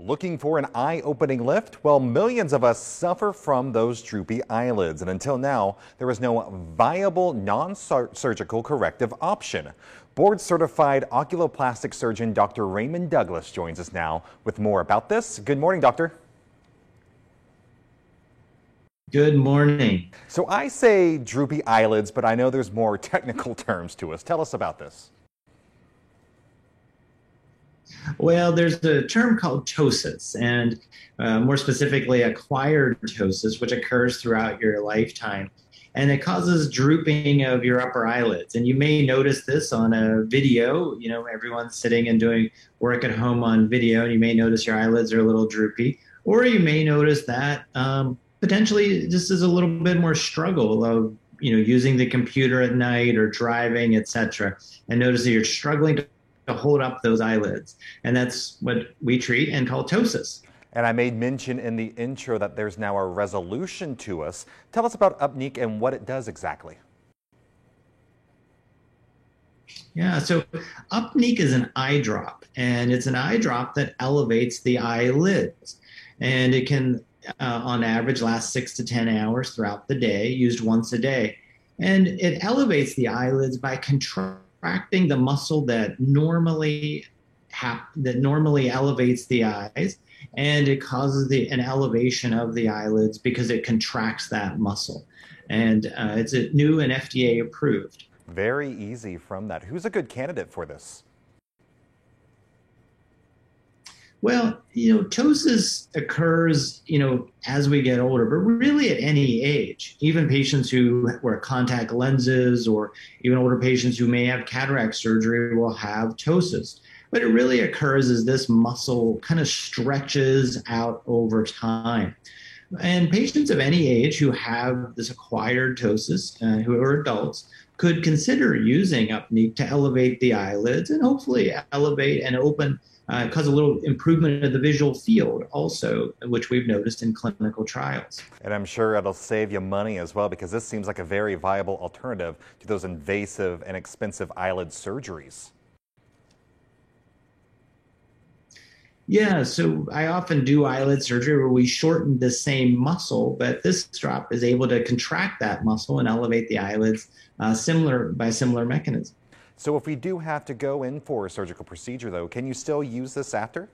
Looking for an eye-opening lift? Well, millions of us suffer from those droopy eyelids, and until now, there is no viable non-surgical corrective option. Board-certified oculoplastic surgeon Dr. Raymond Douglas joins us now with more about this. Good morning, doctor. Good morning. So I say droopy eyelids, but I know there's more technical terms to us. Tell us about this. Well, there's a term called ptosis, and more specifically, acquired ptosis, which occurs throughout your lifetime. And it causes drooping of your upper eyelids. And you may notice this on a video. You know, everyone's sitting and doing work at home on video, and you may notice your eyelids are a little droopy. Or you may notice that potentially this is a little bit more struggle of, using the computer at night or driving, etc. And notice that you're struggling to hold up those eyelids. And that's what we treat and call ptosis. And I made mention in the intro that there's now a resolution to us. Tell us about Upneeq and what it does exactly. Yeah, so Upneeq is an eye drop, and it's an eye drop that elevates the eyelids. And it can, on average, last 6 to 10 hours throughout the day, used once a day. And it elevates the eyelids by contracting the muscle that normally elevates the eyes, and it causes an elevation of the eyelids because it contracts that muscle. And it's a new and FDA approved. Very easy from that. Who's a good candidate for this? Well, ptosis occurs, as we get older, but really at any age. Even patients who wear contact lenses or even older patients who may have cataract surgery will have ptosis. But it really occurs as this muscle kind of stretches out over time. And patients of any age who have this acquired ptosis, who are adults, could consider using Upneeq to elevate the eyelids and hopefully elevate and open, cause a little improvement of the visual field also, which we've noticed in clinical trials. And I'm sure it'll save you money as well, because this seems like a very viable alternative to those invasive and expensive eyelid surgeries. Yeah, so I often do eyelid surgery where we shorten the same muscle, but this drop is able to contract that muscle and elevate the eyelids by similar mechanism. So if we do have to go in for a surgical procedure, though, can you still use this after?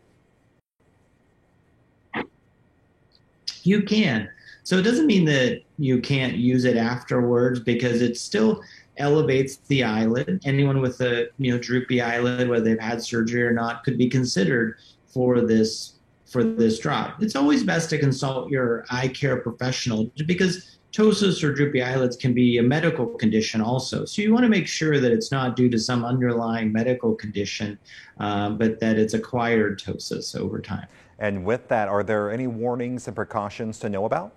You can. So it doesn't mean that you can't use it afterwards, because it still elevates the eyelid. Anyone with a droopy eyelid, whether they've had surgery or not, could be considered for this drop. It's always best to consult your eye care professional, because ptosis or droopy eyelids can be a medical condition also. So you want to make sure that it's not due to some underlying medical condition, but that it's acquired ptosis over time. And with that, are there any warnings and precautions to know about?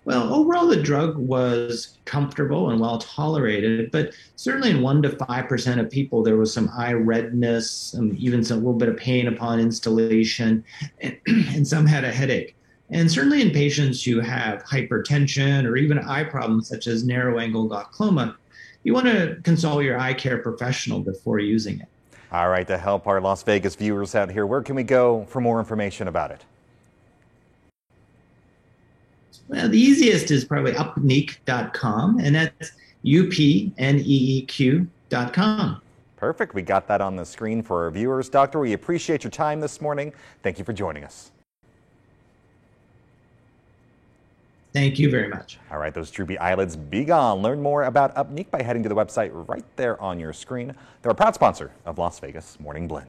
Well, overall, the drug was comfortable and well tolerated, but certainly in 1 to 5% of people, there was some eye redness, even some little bit of pain upon installation, and some had a headache. And certainly in patients who have hypertension or even eye problems such as narrow angle glaucoma, you want to consult your eye care professional before using it. All right, to help our Las Vegas viewers out here, where can we go for more information about it? Well, the easiest is probably upneeq.com, and that's upneeq.com. Perfect. We got that on the screen for our viewers. Doctor, we appreciate your time this morning. Thank you for joining us. Thank you very much. All right, those droopy eyelids be gone. Learn more about Upneeq by heading to the website right there on your screen. They're a proud sponsor of Las Vegas Morning Blend.